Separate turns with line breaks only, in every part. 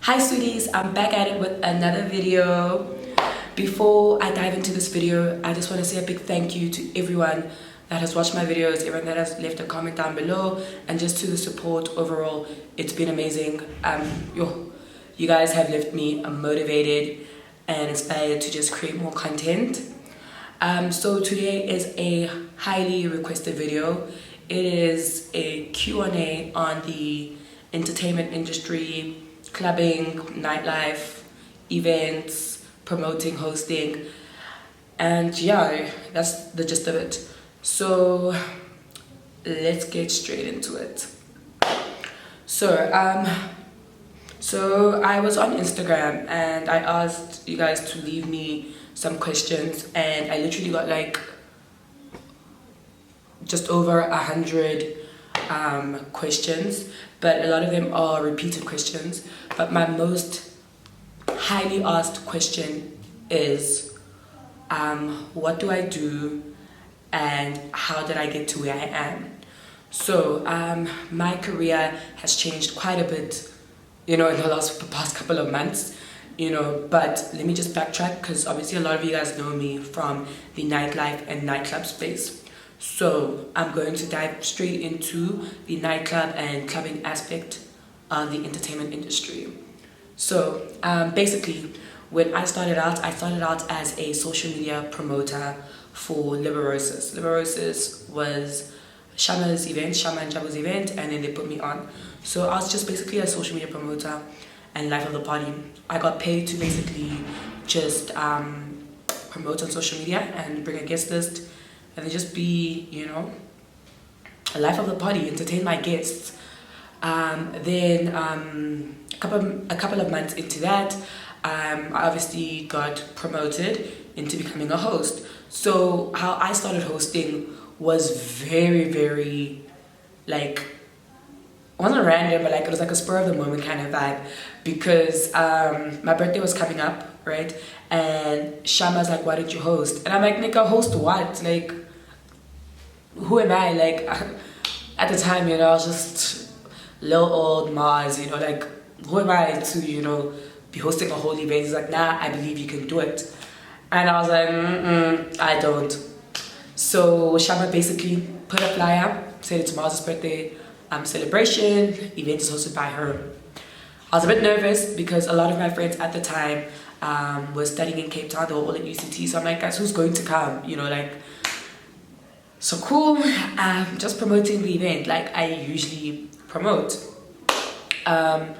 Hi sweeties, I'm back at it with another video. Before I dive into this video, I just want to say a big thank you to everyone that has watched my videos, everyone that has left a comment down below, and just to the support overall. It's been amazing. You guys have left me motivated and inspired to just create more content. So today is a highly requested video. It is a Q&A on the entertainment industry, clubbing, nightlife, events, promoting, hosting, and yeah, that's the gist of it. So let's get straight into it. So I was on Instagram and I asked you guys to leave me some questions, and I literally got like just over 100 questions, but a lot of them are repeated questions. But my most highly asked question is, what do I do and how did I get to where I am? So my career has changed quite a bit, in the past couple of months, but let me just backtrack, because obviously a lot of you guys know me from the nightlife and nightclub space. So I'm going to dive straight into the nightclub and clubbing aspect of the entertainment industry. So basically, when I started out as a social media promoter for Liberosis. Liberosis was Shama and Jabo's event, and then they put me on. So I was just basically a social media promoter and life of the party. I got paid to basically just promote on social media and bring a guest list, and then just be, a life of the party, entertain my guests. Then a couple of months into that, I obviously got promoted into becoming a host. So how I started hosting was very, very, it wasn't random, but it was like a spur of the moment kind of vibe, because my birthday was coming up, right? And Shama's like, why don't you host? And I'm like, nigga, host what? Who am I? At the time, I was just little old Marz, who am I to, be hosting a whole event? He's like, nah, I believe you can do it. And I was like, I don't. So Shama basically put a flyer, said it's Marz's birthday celebration, event is hosted by her. I was a bit nervous because a lot of my friends at the time were studying in Cape Town, they were all at UCT, so I'm like, guys, who's going to come? So cool, just promoting the event like I usually promote. And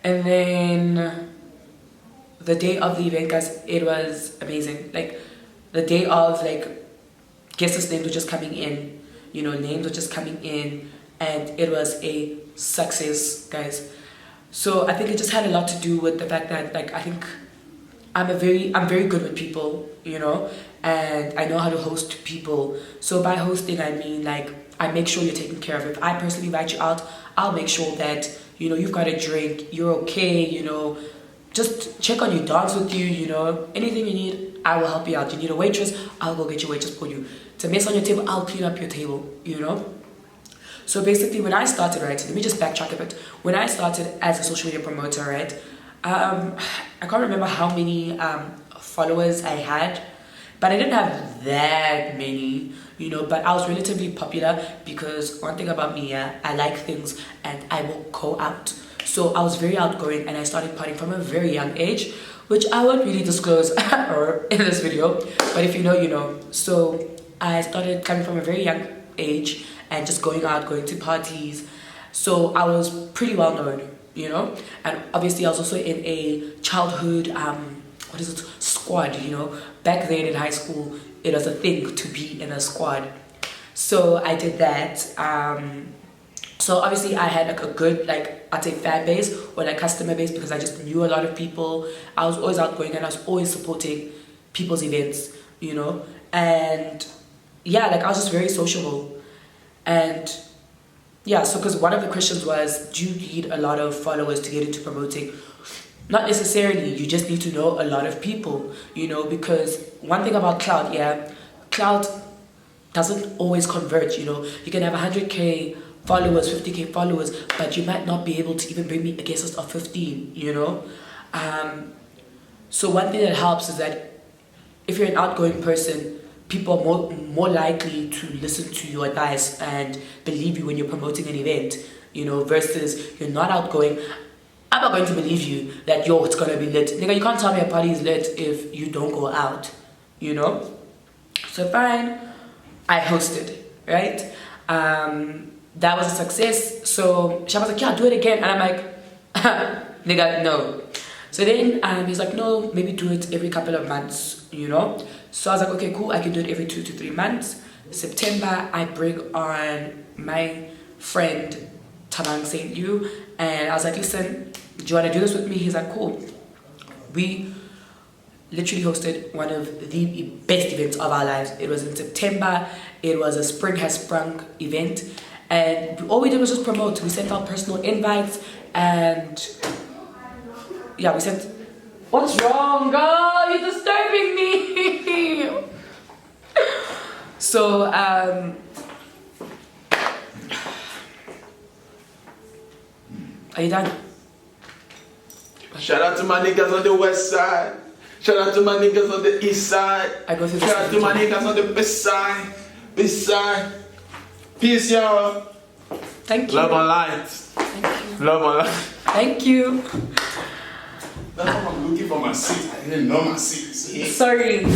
then the day of the event, guys, it was amazing. The day of, guests' names were just coming in, names were just coming in, and it was a success, guys. So I think it just had a lot to do with the fact that I think I'm very good with people, and I know how to host people. So by hosting, I mean I make sure you're taken care of. If I personally invite you out, I'll make sure that you've got a drink, you're okay, just check on you, dance with you, anything you need, I will help you out. You need a waitress, I'll go get your waitress for you. To mess on your table, I'll clean up your table, So basically, when I started, right, let me just backtrack a bit. When I started as a social media promoter, right, I can't remember how many followers I had, but I didn't have that many, but I was relatively popular because one thing about me, I like things and I will go out. So I was very outgoing and I started partying from a very young age, which I won't really disclose or in this video, but if you know, you know. So I started coming from a very young age and just going out, going to parties. So I was pretty well known, and obviously I was also in a childhood squad. Back then in high school it was a thing to be in a squad, so I did that. So obviously I had a good, I'd say, fan base or customer base, because I just knew a lot of people. I was always outgoing and I was always supporting people's events, and yeah, I was just very sociable. And yeah, so because one of the questions was, do you need a lot of followers to get into promoting? Not necessarily. You just need to know a lot of people, because one thing about cloud doesn't always convert. You can have 100K followers, 50k followers, but you might not be able to even bring me a guest list of 15, you know. So one thing that helps is that if you're an outgoing person, people are more likely to listen to your advice and believe you when you're promoting an event, you know, versus you're not outgoing. I'm not going to believe you that, yo, it's gonna be lit. Nigga, you can't tell me a party is lit if you don't go out, you know? So fine, I hosted, right? That was a success. So Shab was like, yeah, do it again. And I'm like, nigga, no. So then he's like, no, maybe do it every couple of months, you know? So I was like, okay, cool, I can do it every 2 to 3 months. September, I bring on my friend, Tabang St. Yu, and I was like, listen, do you want to do this with me? He's like, cool. We literally hosted one of the best events of our lives. It was in September. It was a Spring Has Sprung event. And all we did was just promote. We sent out personal invites and yeah, we sent... What's wrong, girl? You're disturbing me. So, are you done?
Shout out to my niggas on the west side. Shout out to my niggas on the east side. Shout out to my niggas on the west side. East side. Peace, y'all.
Thank you.
Love and light.
Thank you.
Love and light.
Thank you.
That's why I'm looking for my seat. I didn't know my seat.
Sorry.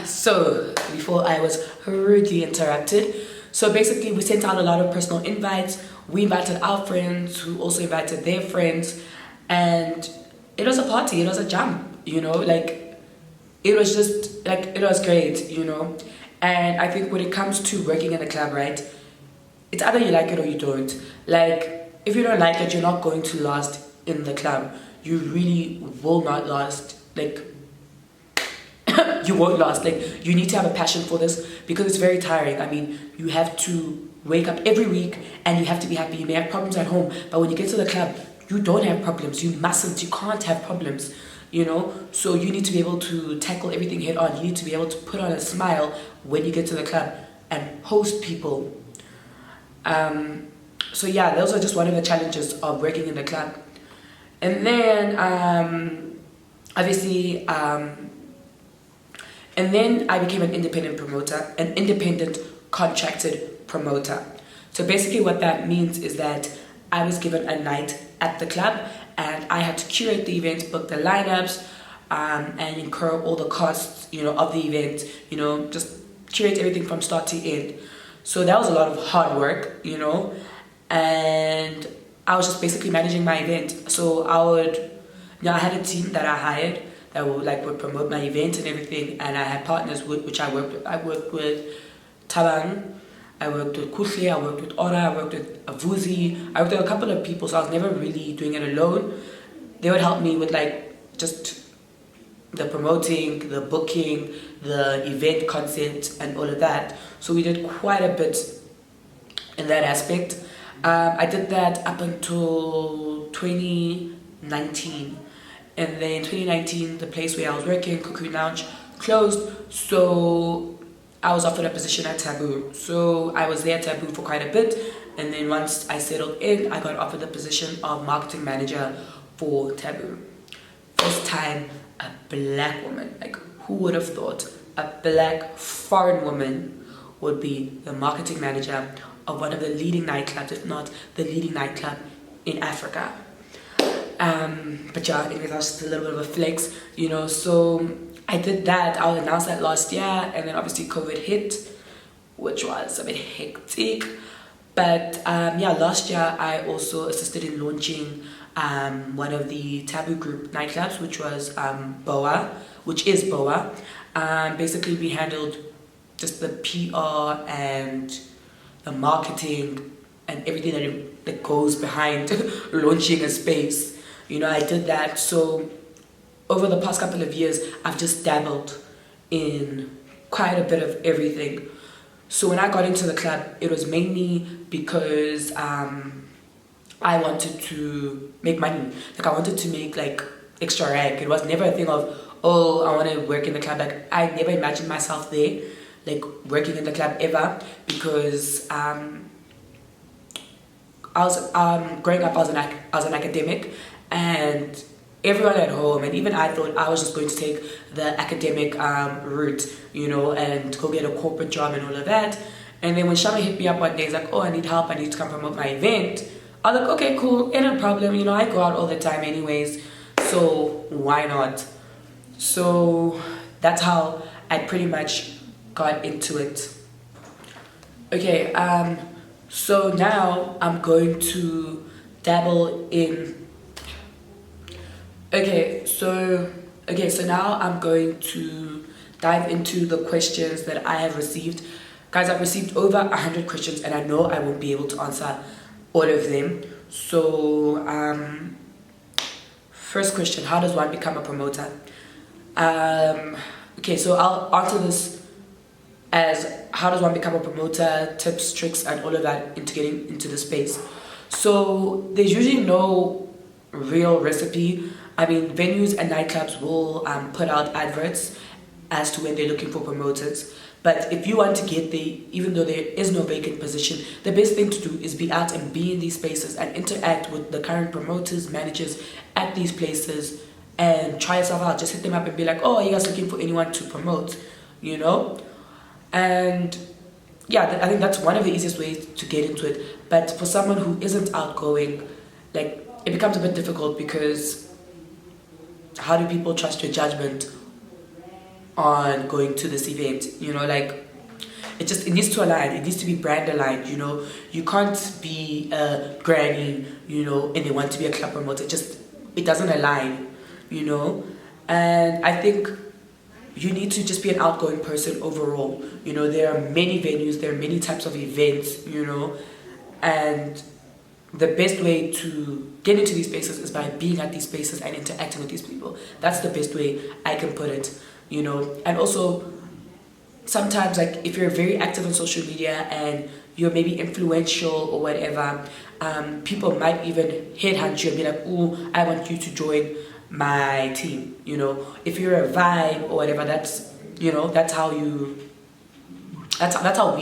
So before I was rudely interrupted. So basically we sent out a lot of personal invites. We invited our friends who also invited their friends. And it was a party, it was a jam, you know, like it was just like, it was great, you know. And I think when it comes to working in a club, right, it's either you like it or you don't. Like, if you don't like it, you're not going to last in the club. You really will not last. Like, you won't last. Like, you need to have a passion for this because it's very tiring. I mean, you have to wake up every week and you have to be happy. You may have problems at home, but when you get to the club, you don't have problems. You mustn't. You can't have problems, you know. So you need to be able to tackle everything head on. You need to be able to put on a smile when you get to the club and host people. So yeah, those are just one of the challenges of working in the club. And then obviously and then I became an independent promoter, an independent contracted promoter. So basically what that means is that I was given a night at the club and I had to curate the event, book the lineups, and incur all the costs, you know, of the event, you know, just curate everything from start to end. So that was a lot of hard work, you know, and I was just basically managing my event. So I had a team that I hired that would promote my event and everything, and I had partners which I worked with. I worked with Tabang, I worked with Kuhle, I worked with Ora, I worked with Avuzi, I worked with a couple of people, so I was never really doing it alone. They would help me with like just the promoting, the booking, the event concept and all of that. So we did quite a bit in that aspect. I did that up until 2019. And then in 2019, the place where I was working, Cocoon Lounge, closed. So I was offered a position at Taboo. So I was there at Taboo for quite a bit. And then once I settled in, I got offered the position of marketing manager for Taboo. First time a black woman, like who would have thought a black foreign woman would be the marketing manager of one of the leading nightclubs, if not the leading nightclub in Africa. But yeah, anyways, that was just a little bit of a flex, you know. So I did that. I announced that last year, and then obviously COVID hit, which was a bit hectic. But yeah, last year I also assisted in launching one of the Taboo Group nightclubs, which was BOA, which is BOA. Basically, we handled just the PR and the marketing and everything that goes behind launching a space. You know, I did that. So over the past couple of years, I've just dabbled in quite a bit of everything. So when I got into the club, it was mainly because I wanted to make money. Like I wanted to make like extra rag. It was never a thing of, oh, I want to work in the club. Like I never imagined myself there, like working in the club ever, because I was growing up, I was an academic, and everyone at home, and even I thought I was just going to take the academic route, you know, and go get a corporate job and all of that. And then when Shama hit me up one day, he's like, oh, I need help, I need to come promote my event. I was like, okay, cool, ain't no problem, you know, I go out all the time anyways, so why not? So that's how I pretty much got into it. Okay, so now I'm going to dabble in. So now I'm going to dive into the questions that I have received. Guys, I've received over 100 questions, and I know I won't be able to answer all of them. So, first question: how does one become a promoter? Okay, so I'll answer this as how does one become a promoter, tips, tricks, and all of that into getting into the space. So there's usually no real recipe. I mean, venues and nightclubs will put out adverts as to when they're looking for promoters. But if you want to get there, even though there is no vacant position, the best thing to do is be out and be in these spaces and interact with the current promoters, managers at these places, and try yourself out. Just hit them up and be like, oh, are you guys looking for anyone to promote, you know? And yeah, I think that's one of the easiest ways to get into it. But for someone who isn't outgoing, like, it becomes a bit difficult, because how do people trust your judgment on going to this event? You know, like, it needs to align. It needs to be brand aligned, you know. You can't be a granny, you know, and they want to be a club promoter. It doesn't align, you know. And I think you need to just be an outgoing person overall. You know, there are many venues, there are many types of events, you know, and the best way to get into these spaces is by being at these spaces and interacting with these people. That's the best way I can put it, you know. And also, sometimes, like, if you're very active on social media and you're maybe influential or whatever, people might even headhunt you and be like, ooh, I want you to join my team, you know. If you're a vibe or whatever, that's, you know, that's how we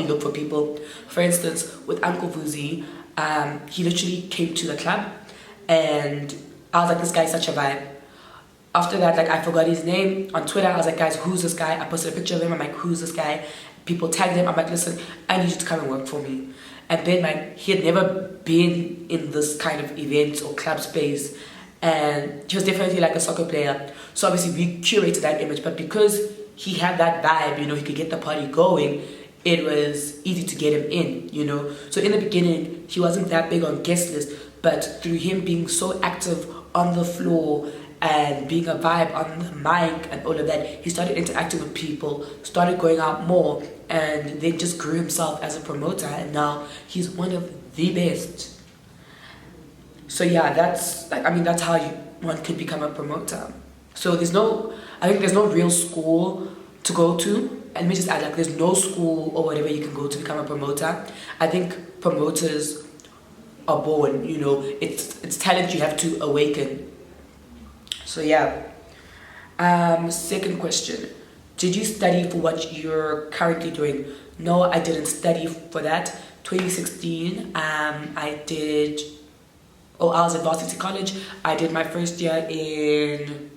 look for people. For instance, with Uncle Vuzi, he literally came to the club and I was like, this guy's such a vibe. After that, like, I forgot his name. On Twitter, I was like, guys, who's this guy? I posted a picture of him. I'm like, who's this guy? People tagged him. I'm like, listen, I need you to come and work for me. And then, like, he had never been in this kind of event or club space, and he was definitely like a soccer player. So obviously we curated that image, but because he had that vibe, you know, he could get the party going, it was easy to get him in, you know. So in the beginning, he wasn't that big on guest list, but through him being so active on the floor and being a vibe on the mic and all of that, he started interacting with people, started going out more, and then just grew himself as a promoter, and now he's one of the best. So yeah, that's how one could become a promoter. So I think there's no real school to go to. And let me just add, like, there's no school or whatever you can go to become a promoter. I think promoters are born, you know, it's talent you have to awaken. So yeah. Second question. Did you study for what you're currently doing? No, I didn't study for that. 2016, I was at Varsity College. I did my first year in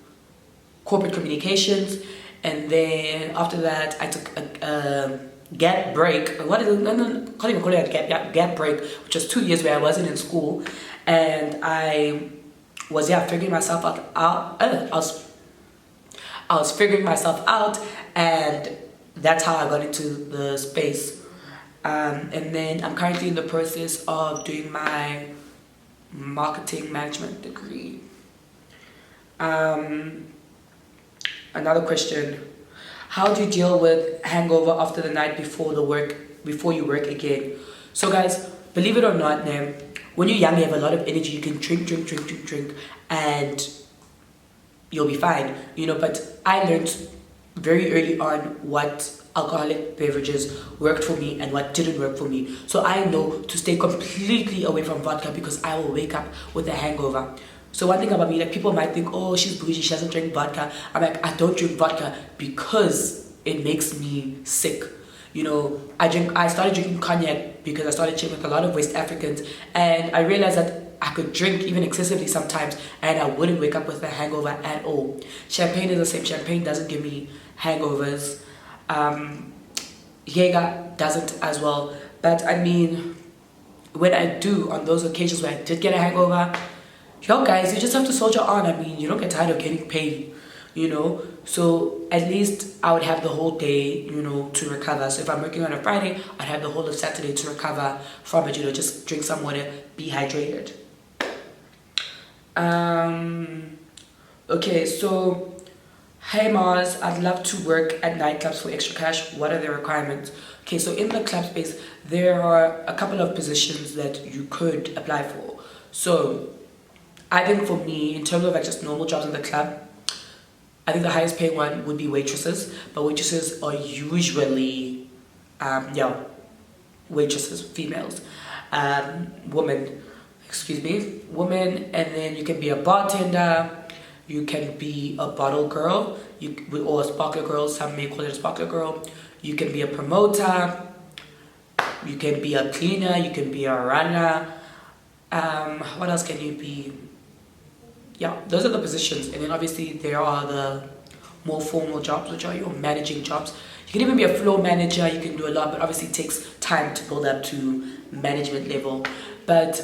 corporate communications, and then after that I took a gap break. What is it? No, can't even call it a gap break, which was 2 years where I wasn't in school, and I was figuring myself out. I was figuring myself out, and that's how I got into the space. And then I'm currently in the process of doing my marketing management degree. Another question: how do you deal with hangover after the night before you work again? So guys, believe it or not, when you're young, you have a lot of energy. You can drink, and you'll be fine, you know. But I learned very early on what alcoholic beverages worked for me and what didn't work for me. So I know to stay completely away from vodka, because I will wake up with a hangover. So one thing about me, like, people might think, oh, she's bougie, she doesn't drink vodka. I'm like, I don't drink vodka because it makes me sick. I started drinking cognac because I started chilling with a lot of West Africans, and I realized that I could drink even excessively sometimes and I wouldn't wake up with a hangover at all. Champagne is the same. Champagne doesn't give me hangovers. Jaeger doesn't as well. But I mean, when I do, on those occasions where I did get a hangover, guys, you just have to soldier on. I mean, you don't get tired of getting paid, So at least I would have the whole day, to recover. So if I'm working on a Friday, I'd have the whole of Saturday to recover from it, just drink some water, be hydrated. Okay, so, hey Marz, I'd love to work at nightclubs for extra cash. What are the requirements? Okay, so in the club space, there are a couple of positions that you could apply for. So, I think for me, in terms of like just normal jobs in the club, I think the highest paying one would be waitresses, but waitresses are usually, waitresses, females, women, and then you can be a bartender, you can be a bottle girl, or a sparkler girl, some may call it a sparkler girl, you can be a promoter, you can be a cleaner, you can be a runner, what else can you be? Yeah, those are the positions. And then obviously there are the more formal jobs, which are your managing jobs. You can even be a floor manager, you can do a lot, but obviously it takes time to build up to management level. But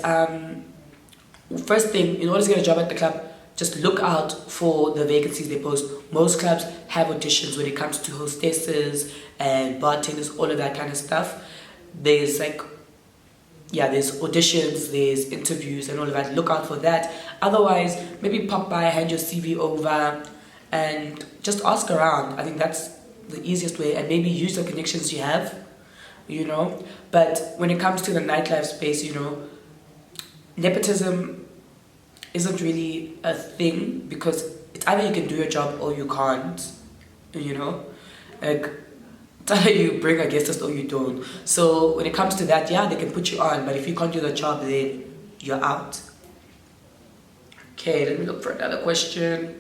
first thing, in order to get a job at the club, just look out for the vacancies they post. Most clubs have auditions when it comes to hostesses and bartenders, all of that kind of stuff. There's there's auditions, there's interviews and all of that. Look out for that. Otherwise, maybe pop by, hand your CV over and just ask around. I think that's the easiest way, and maybe use the connections you have, But when it comes to the nightlife space, nepotism isn't really a thing, because it's either you can do your job or you can't, Like, it's either you bring a guest list or you don't. So when it comes to that, they can put you on, but if you can't do the job, then you're out. Okay, let me look for another question.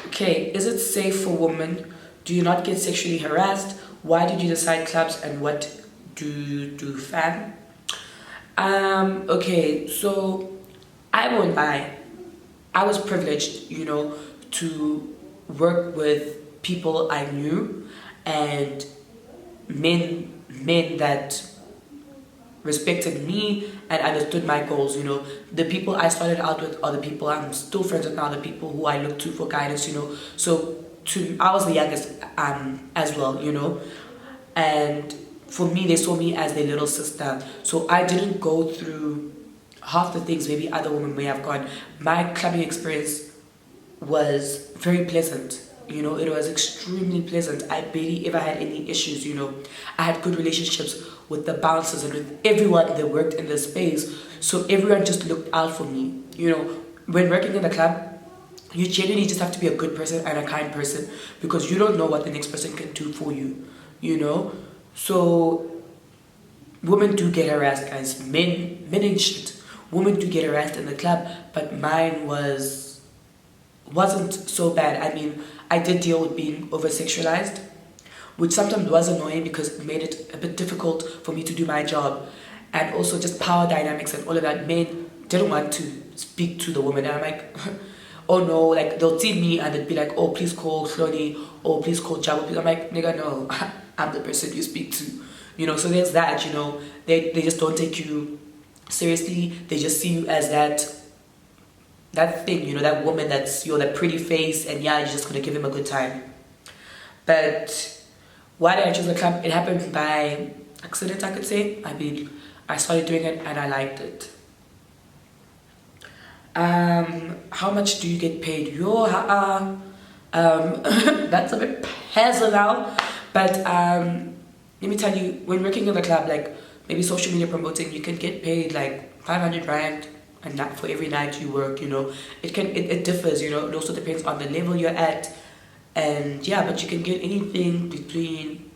Okay, is it safe for women? Do you not get sexually harassed? Why did you decide clubs, and what do you do, fam? Okay, so I won't lie. I was privileged, to work with people I knew, and men that respected me and understood my goals. The people I started out with are the people I'm still friends with now, the people who I look to for guidance. So I was the youngest as well, and for me, they saw me as their little sister. So I didn't go through half the things maybe other women may have gone. My clubbing experience was very pleasant. It was extremely pleasant. I barely ever had any issues, I had good relationships with the bouncers and with everyone that worked in the space. So everyone just looked out for me. When working in the club, you genuinely just have to be a good person and a kind person, because you don't know what the next person can do for you, So women do get harassed, guys. Men ain't shit. Women do get harassed in the club, but mine wasn't so bad. I mean, I did deal with being over-sexualized, which sometimes was annoying because it made it a bit difficult for me to do my job. And also just power dynamics and all of that. Men didn't want to speak to the woman. And I'm like, oh no, like they'll see me and they'd be like, oh, please call Flonnie, or please call Jabo. I'm like, nigga, no, I'm the person you speak to. So there's that, they just don't take you seriously. They just see you as that thing, that woman that's that pretty face, and you're just gonna give him a good time. But why did I choose the club? It happened by accident, I could say. I mean, I started doing it and I liked it. How much do you get paid? That's a bit personal now, but let me tell you, when working in the club, like maybe social media promoting, you can get paid like 500 rand and not for every night you work. It differs. It also depends on the level you're at, and but you can get anything between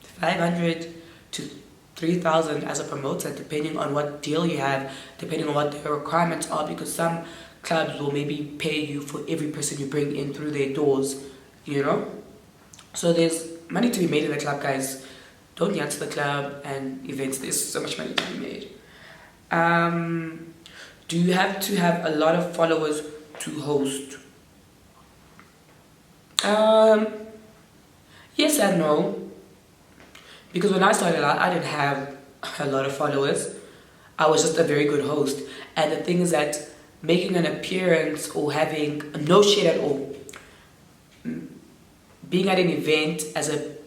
500 to 3,000 as a promoter, depending on what deal you have, depending on what their requirements are, because some clubs will maybe pay you for every person you bring in through their doors, So there's money to be made in the club, guys. Don't get to the club and events. There's so much money to be made. Do you have to have a lot of followers to host? Yes and no. Because when I started out, I didn't have a lot of followers. I was just a very good host. And the thing is that making an appearance or having no shit at all, being at an event as an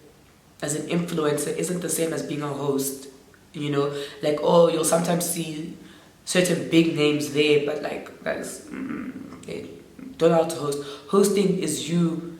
influencer isn't the same as being a host. You know, like, oh, you'll sometimes see certain big names there, but like, guys, they don't know how to host. Hosting is you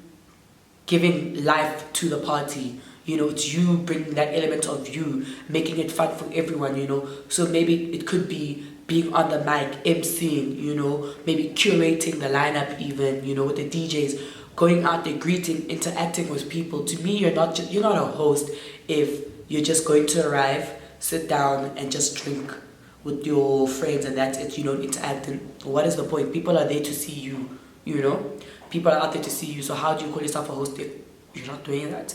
giving life to the party. You know, it's you bringing that element of you, making it fun for everyone, you know. So maybe it could be being on the mic, emceeing, you know, maybe curating the lineup even, you know, with the DJs, going out there, greeting, interacting with people. To me, you're not a host if you're just going to arrive, sit down and just drink with your friends and that's it. You don't interact. And what is the point? People are there to see you, you know. People are out there to see you. So how do you call yourself a host if you're not doing that?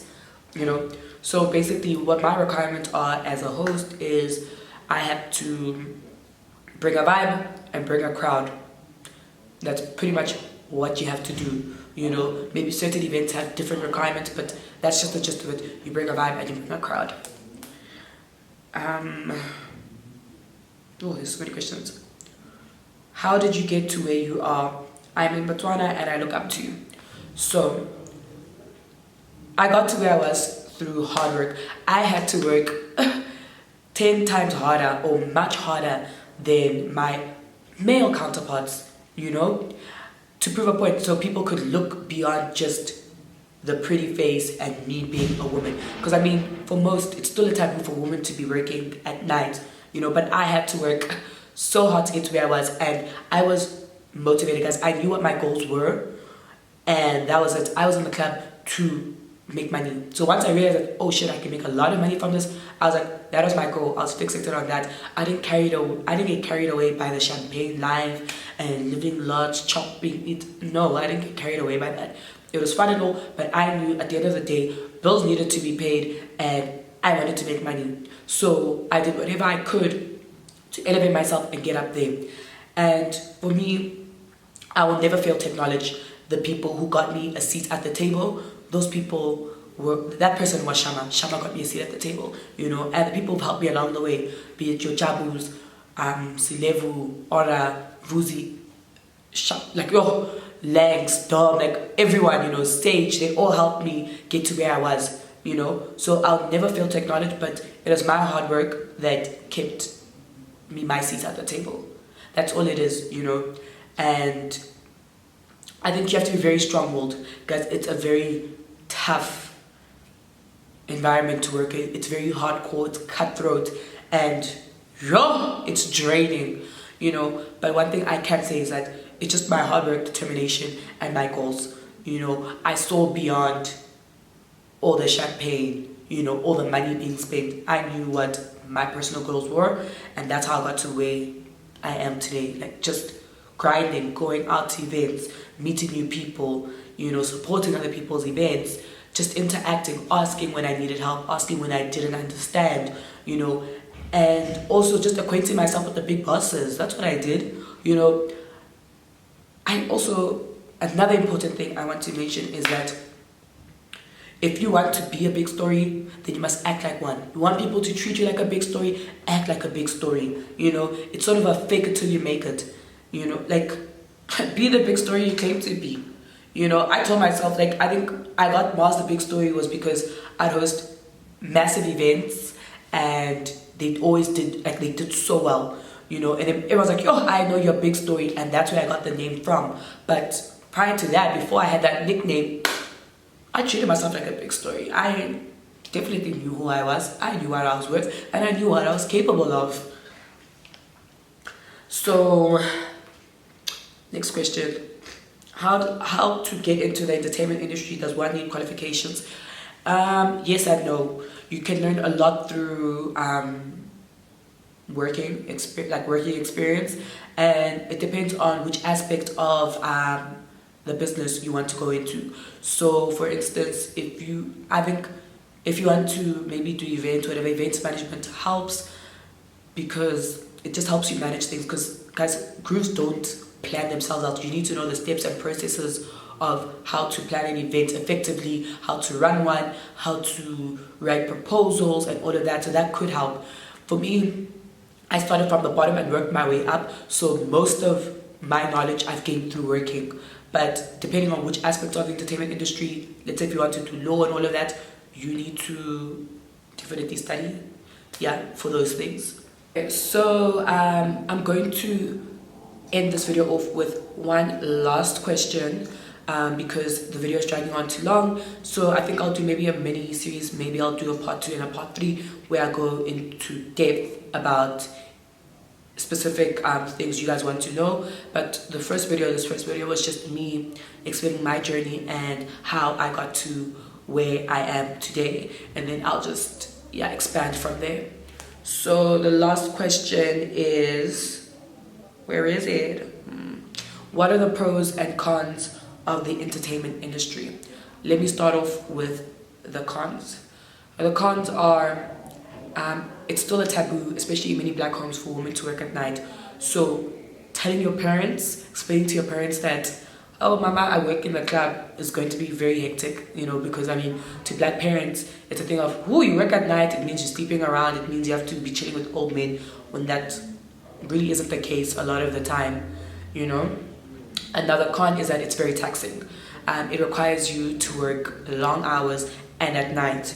You know, so basically what my requirements are as a host is I have to bring a vibe and bring a crowd. That's pretty much what you have to do. You know, maybe certain events have different requirements, but that's just the gist of it. You bring a vibe and you bring a crowd. There's so many questions. How did you get to where you are? I'm in Botswana and I look up to you. So I got to where I was through hard work. I had to work 10 times harder or much harder than my male counterparts, you know, to prove a point so people could look beyond just the pretty face and me being a woman. Because I mean, for most, it's still a taboo for women to be working at night, you know, but I had to work so hard to get to where I was, and I was motivated, guys. I knew what my goals were, and that was it. I was in the club to make money. So once I realized that, oh shit, I can make a lot of money from this, I was like, that was my goal. I was fixated on that. I didn't get carried away by the champagne life and living large, chopping. No, I didn't get carried away by that. It was fun and all, but I knew at the end of the day, bills needed to be paid and I wanted to make money. So I did whatever I could to elevate myself and get up there. And for me, I will never fail to acknowledge the people who got me a seat at the table. Those people that person was Shama. Shama got me a seat at the table, you know, and the people who helped me along the way, be it your Jabus, Silevu, Ora, Vuzi, like your legs, Dom, like everyone, you know, stage, they all helped me get to where I was, you know. So I'll never fail to acknowledge, but it was my hard work that kept me my seat at the table. That's all it is, you know. And I think you have to be very strong-willed because it's a very tough environment to work in. It's very hardcore, it's cutthroat, and it's draining, you know. But one thing I can say is that it's just my hard work, determination, and my goals. You know, I saw beyond all the champagne, you know, all the money being spent. I knew what my personal goals were, and that's how I got to where I am today. Like, just grinding, going out to events, meeting new people, you know, supporting other people's events, just interacting, asking when I needed help, asking when I didn't understand, you know, and also just acquainting myself with the big bosses. That's what I did, you know. Another important thing I want to mention is that if you want to be a big story, then you must act like one. You want people to treat you like a big story, act like a big story, you know. It's sort of a fake it till you make it, you know, like, be the big story you claim to be. You know, I told myself, like, I think I got Marz the big story was because I'd host massive events and they always did, like, they did so well, you know, and it was like, yo, I know your big story, and that's where I got the name from. But prior to that, before I had that nickname, I treated myself like a big story. I definitely knew who I was, I knew what I was worth, and I knew what I was capable of. So, next question. How to get into the entertainment industry? Does one need qualifications? Yes and no. You can learn a lot through working experience, and it depends on which aspect of the business you want to go into. So for instance, if you want to maybe do whatever, events management helps, because it just helps you manage things, because guys, groups don't plan themselves out. You need to know the steps and processes of how to plan an event effectively, how to run one, how to write proposals and all of that. So that could help. For me, I started from the bottom and worked my way up, so most of my knowledge I've gained through working. But depending on which aspect of the entertainment industry, let's say if you want to do law and all of that, you need to definitely study, for those things. Okay, so I'm going to end this video off with one last question, because the video is dragging on too long. So I think I'll do maybe a mini series. Maybe I'll do a part 2 and a part 3 where I go into depth about specific things you guys want to know. But this first video was just me explaining my journey and how I got to where I am today, and then I'll just expand from there. So the last question is, where is it? What are the pros and cons of the entertainment industry? Let me start off with the cons. The cons are, it's still a taboo, especially in many black homes, for women to work at night. So telling your parents, explaining to your parents that, oh mama, I work in the club, is going to be very hectic, because to black parents, it's a thing of, you work at night, it means you're sleeping around, it means you have to be chilling with old men, when that really isn't the case a lot of the time, Another con is that it's very taxing. It requires you to work long hours and at night,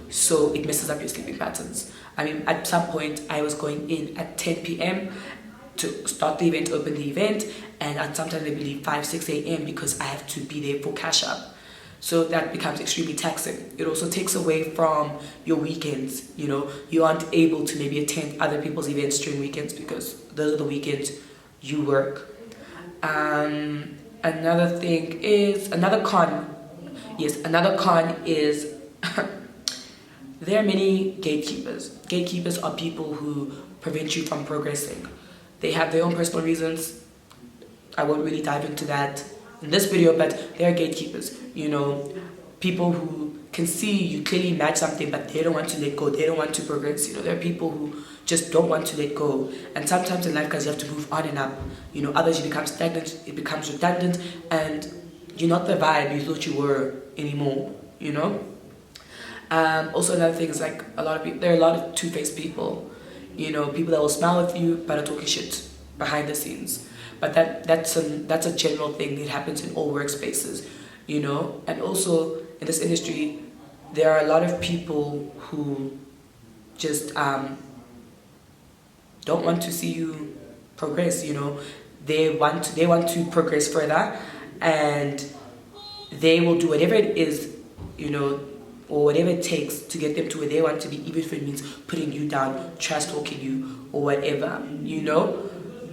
so it messes up your sleeping patterns. At some point, I was going in at 10 p.m. to start the event, open the event, and at sometimes I believe 5, 6 a.m. because I have to be there for cash up. So that becomes extremely taxing. It also takes away from your weekends, You aren't able to maybe attend other people's events during weekends because those are the weekends you work. Another con is there are many gatekeepers. Gatekeepers are people who prevent you from progressing. They have their own personal reasons. I won't really dive into that in this video, but they are gatekeepers. People who can see you clearly match something, but they don't want to let go. They don't want to progress. There are people who just don't want to let go. And sometimes in life, guys, you have to move on and up. Others, you become stagnant, it becomes redundant, and you're not the vibe you thought you were anymore, Also, another thing is there are a lot of two-faced people, people that will smile at you but are talking shit behind the scenes. But that's a general thing. It happens in all workspaces, And also in this industry, there are a lot of people who just don't want to see you progress. They want to progress further, and they will do whatever it is, or whatever it takes to get them to where they want to be, even if it means putting you down, trash talking you, or whatever,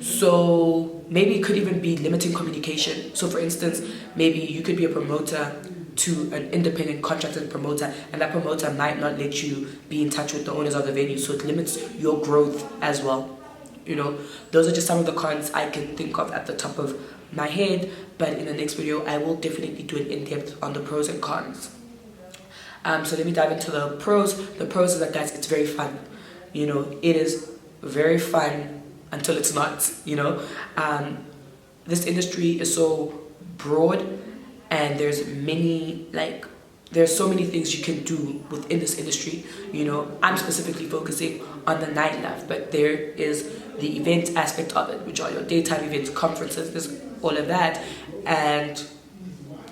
So maybe it could even be limiting communication. So for instance, maybe you could be a promoter to an independent contracted promoter, and that promoter might not let you be in touch with the owners of the venue, so it limits your growth as well. Those are just some of the cons I can think of at the top of my head, but in the next video I will definitely do an in-depth on the pros and cons. So let me dive into the pros. The pros is that, guys, it's very fun. It is very fun until it's not, This industry is so broad, and there's so many things you can do within this industry. I'm specifically focusing on the nightlife, but there is the event aspect of it, which are your daytime events, conferences, there's all of that. And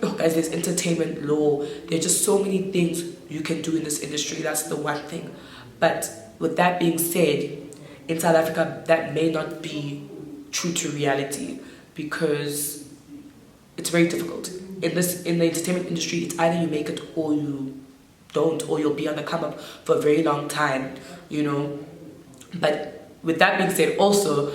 guys, there's entertainment law. There's just so many things you can do in this industry. That's the one thing. But with that being said, in South Africa, that may not be true to reality, because it's very difficult. In the entertainment industry, it's either you make it or you don't, or you'll be on the come up for a very long time, But with that being said, also,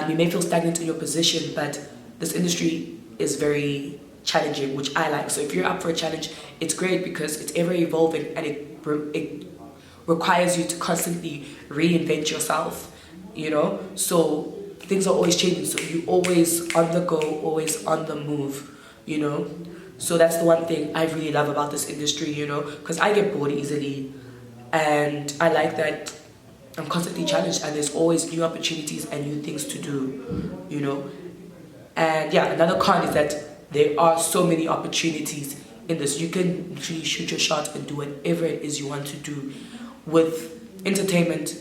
you may feel stagnant in your position, but this industry is very challenging, which I like. So if you're up for a challenge, it's great because it's ever evolving, and it requires you to constantly reinvent yourself, So things are always changing, so you're always on the go, always on the move, you know. So that's the one thing I really love about this industry, you know, because I get bored easily, and I like that I'm constantly challenged and there's always new opportunities and new things to do, you know. And yeah, another con is that there are so many opportunities in this. You can literally shoot your shot and do whatever it is you want to do. With entertainment,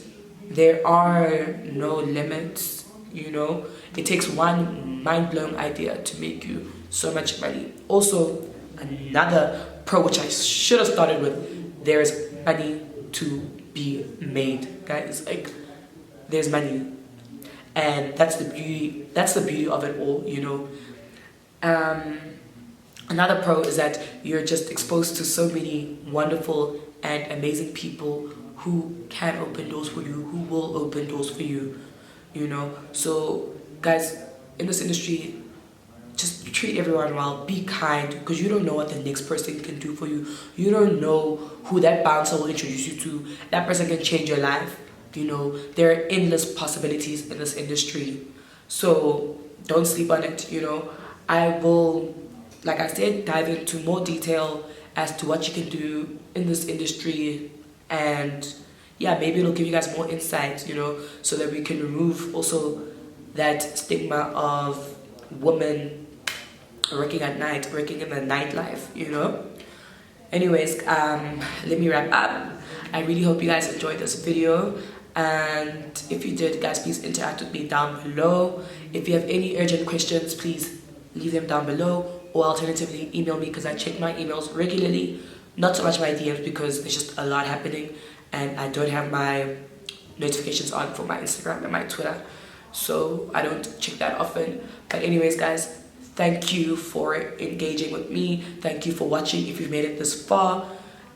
there are no limits, you know. It takes one mind-blowing idea to make you so much money. Also, another pro which I should have started with, there is money to be made, guys. Like, there's money, and that's the beauty of it all, you know. Another pro is that you're just exposed to so many wonderful and amazing people who can open doors for you, who will open doors for you, you know. So guys, in this industry, just treat everyone well, be kind, because you don't know what the next person can do for you. You don't know who that bouncer will introduce you to. That person can change your life, you know. There are endless possibilities in this industry, so don't sleep on it, you know. I will, like I said, dive into more detail as to what you can do in this industry, and yeah, maybe it'll give you guys more insight, you know, so that we can remove also that stigma of women working at night, working in the nightlife, you know. Anyways, let me wrap up. I really hope you guys enjoyed this video, and if you did, guys, please interact with me down below. If you have any urgent questions, please leave them down below, or alternatively email me, because I check my emails regularly. Not so much my DMs, because there's just a lot happening and I don't have my notifications on for my Instagram and my Twitter, so I don't check that often. But anyways, guys, thank you for engaging with me. Thank you for watching if you've made it this far,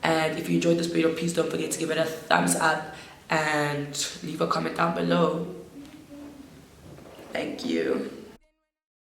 and if you enjoyed this video, please don't forget to give it a thumbs up and leave a comment down below. Thank you.